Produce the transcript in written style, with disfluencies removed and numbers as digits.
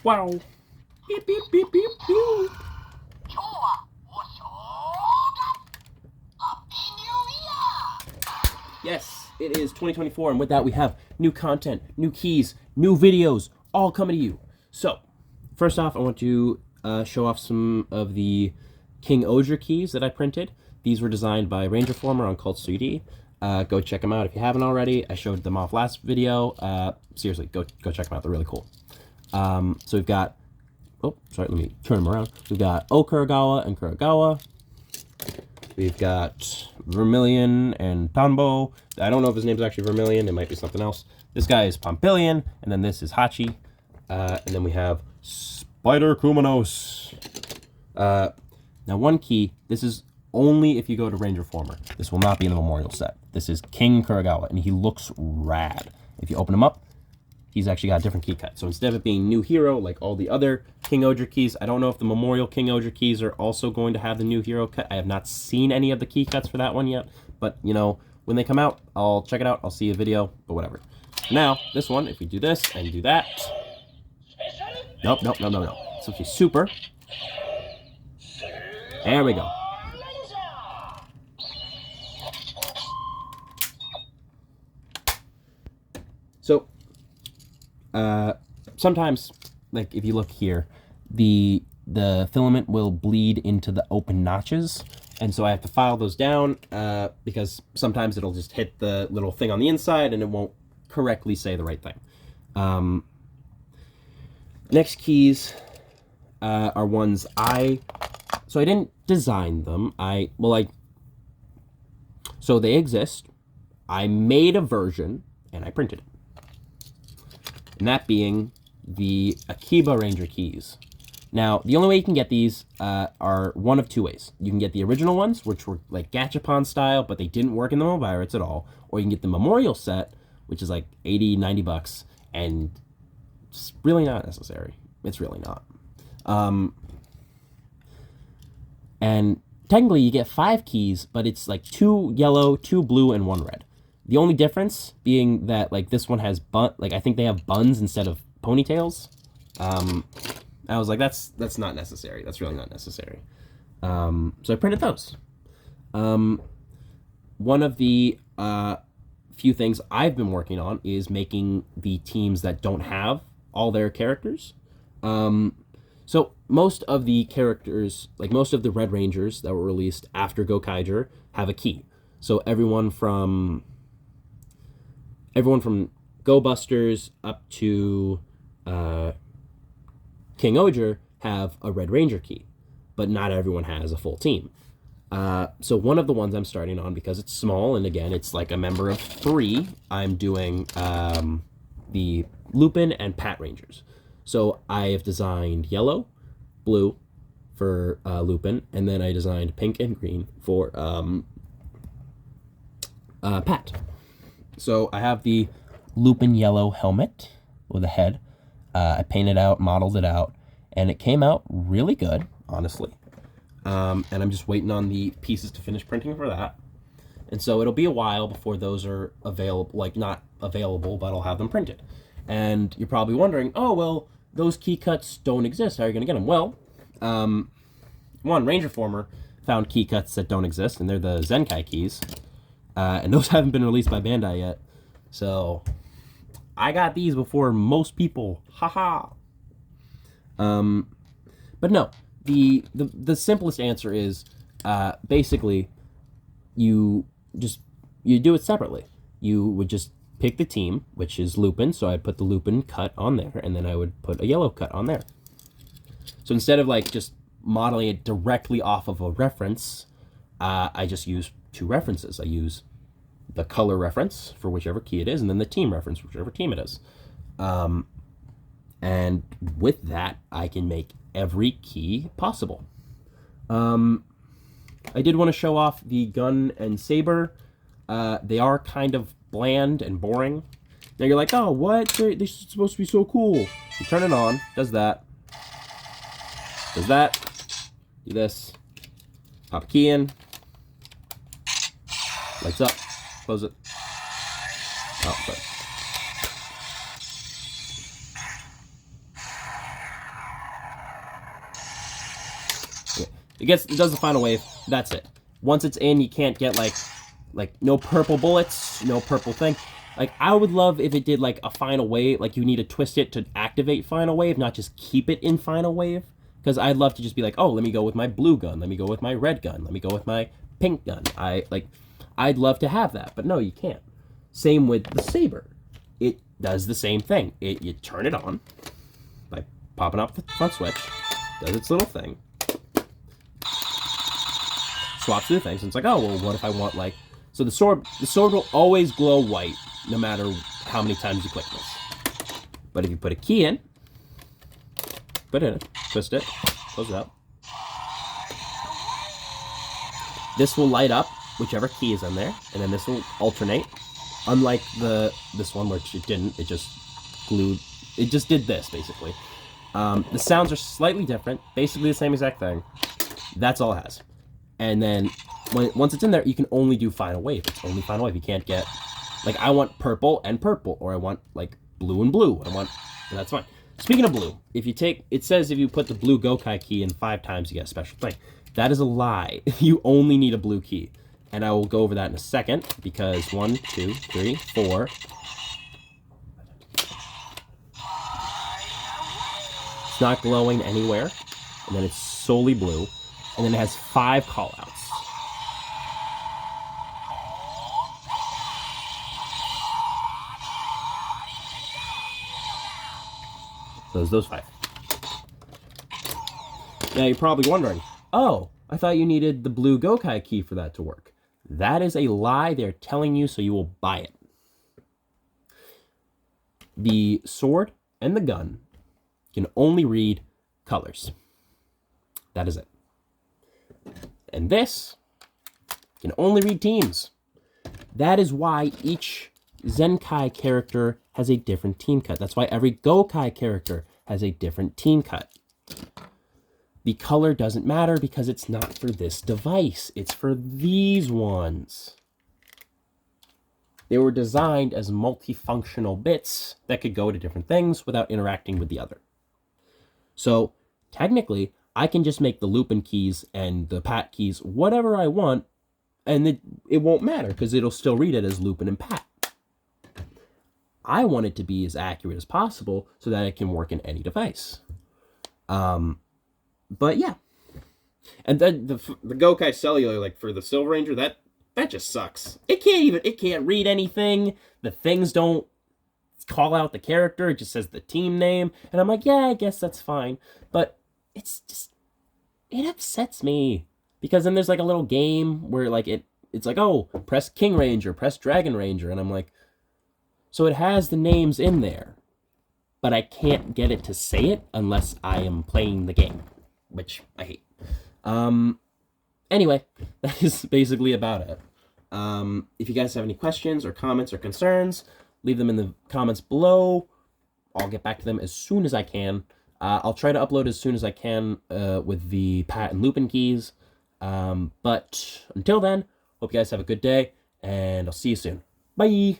Wow. Beep, beep, beep, beep, beep. Yes, it is 2024, and with that we have new content, new keys, new videos, all coming to you. So, first off, I want to show off some of the King-Ohger keys that I printed. These were designed by Rangerformer on Cult 3D. Go check them out if you haven't already. I showed them off last video. Seriously, go check them out. They're really cool. So we've got, oh, sorry, let me turn them around. We've got Okurogawa and Kurogawa. We've got Vermilion and Tanbo. I don't know if his name's actually Vermilion. It might be something else. This guy is Pompilion, and then this is Hachi. And then we have Spider Kumanos. Now, one key, this is only if you go to Rangerformer. This will not be in the memorial set. This is King Kurogawa, and he looks rad. If you open him up, he's actually got a different key cut. So instead of it being new hero like all the other King-Ohger keys, I don't know if the memorial King-Ohger keys are also going to have the new hero cut. I have not seen any of the key cuts for that one yet, but you know, when they come out, I'll check it out. I'll see a video, but whatever. Now, this one, if we do this and do that, nope. So she's super. There we go. So, sometimes, like if you look here, the filament will bleed into the open notches, and so I have to file those down because sometimes it'll just hit the little thing on the inside and it won't correctly say the right thing. Next keys are ones so I didn't design them. So they exist. I made a version and I printed it. And that being the Akiba Ranger keys. Now, the only way you can get these are one of two ways. You can get the original ones, which were like Gachapon style, but they didn't work in the Mobiles at all. Or you can get the memorial set, which is like 80, 90 bucks, and it's really not necessary. It's really not. And technically you get 5 keys, but it's like 2 yellow, 2 blue, and 1 red. The only difference being that like this one has I think they have buns instead of ponytails. I was like, that's not necessary. That's really not necessary. So I printed those. One of the few things I've been working on is making the teams that don't have all their characters. So most of the characters, like most of the Red Rangers that were released after Gokaiger, have a key. So everyone from Go Busters up to King-Ohger have a Red Ranger key, but not everyone has a full team. So one of the ones I'm starting on, because it's small, and again, it's like a member of 3, I'm doing the Lupin and Pat Rangers. So I have designed yellow, blue for Lupin, and then I designed pink and green for Pat. So I have the Lupin yellow helmet with a head. I painted out, modeled it out, and it came out really good, honestly. And I'm just waiting on the pieces to finish printing for that. And so it'll be a while before those are available, like not available, but I'll have them printed. And you're probably wondering, oh, well, those key cuts don't exist. How are you going to get them? Well, one, Rangerformer found key cuts that don't exist, and they're the Zenkai keys. And those haven't been released by Bandai yet. So I got these before most people. Haha. But no, the simplest answer is basically you do it separately. You would just pick the team, which is Lupin, so I'd put the Lupin cut on there, and then I would put a yellow cut on there. So instead of like just modeling it directly off of a reference, I just use 2 references. I use the color reference for whichever key it is, and then the team reference for whichever team it is. And with that, I can make every key possible. I did want to show off the gun and saber. They are kind of bland and boring. Now you're like, oh, what? They're supposed to be so cool. You turn it on, does that, do this, pop a key in, lights up, close it. Oh, sorry. It does the final wave. That's it. Once it's in, you can't get like no purple bullets, no purple thing. Like, I would love if it did like a final wave, like you need to twist it to activate final wave, not just keep it in final wave. Because I'd love to just be like, oh, let me go with my blue gun, let me go with my red gun, let me go with my pink gun. I'd love to have that, but no, you can't. Same with the Saber. It does the same thing. You turn it on by popping up the front switch, does its little thing, swaps through things, and it's like, oh, well, what if I want like... So the sword will always glow white, no matter how many times you click this. But if you put a key in, put it in, twist it, close it up, this will light up whichever key is in there, and then this will alternate. Unlike this one, which it didn't, it just glued, it just did this, basically. The sounds are slightly different, basically the same exact thing. That's all it has. And then, once it's in there, you can only do final wave. It's only final wave. You can't get, like, I want purple and purple, or I want, like, blue and blue. And that's fine. Speaking of blue, if you take, it says if you put the blue Gokai key in 5 times, you get a special thing. That is a lie. You only need a blue key. And I will go over that in a second, because 1, 2, 3, 4. It's not glowing anywhere. And then it's solely blue. And then it has 5 callouts. So those 5. Now you're probably wondering, oh, I thought you needed the blue Gokai key for that to work. That is a lie they're telling you, so you will buy it. The sword and the gun can only read colors. That is it. And this can only read teams. That is why each Zenkai character has a different team cut. That's why every Gokai character has a different team cut. The color doesn't matter because it's not for this device. It's for these ones. They were designed as multifunctional bits that could go to different things without interacting with the other. So technically, I can just make the Lupin keys and the Pat keys whatever I want, and it won't matter because it'll still read it as Lupin and Pat. I want it to be as accurate as possible so that it can work in any device. But yeah. And then the Gokai Cellular, like for the Silver Ranger, that just sucks. It can't read anything. The things don't call out the character. It just says the team name. And I'm like, yeah, I guess that's fine. But it's just, it upsets me. Because then there's like a little game where like it's like, oh, press King Ranger, press Dragon Ranger. And I'm like, so it has the names in there, but I can't get it to say it unless I am playing the game, which I hate. Anyway, that is basically about it. If you guys have any questions or comments or concerns, leave them in the comments below. I'll get back to them as soon as I can. I'll try to upload as soon as I can with the Pat and Lupin keys. But until then, hope you guys have a good day, and I'll see you soon. Bye!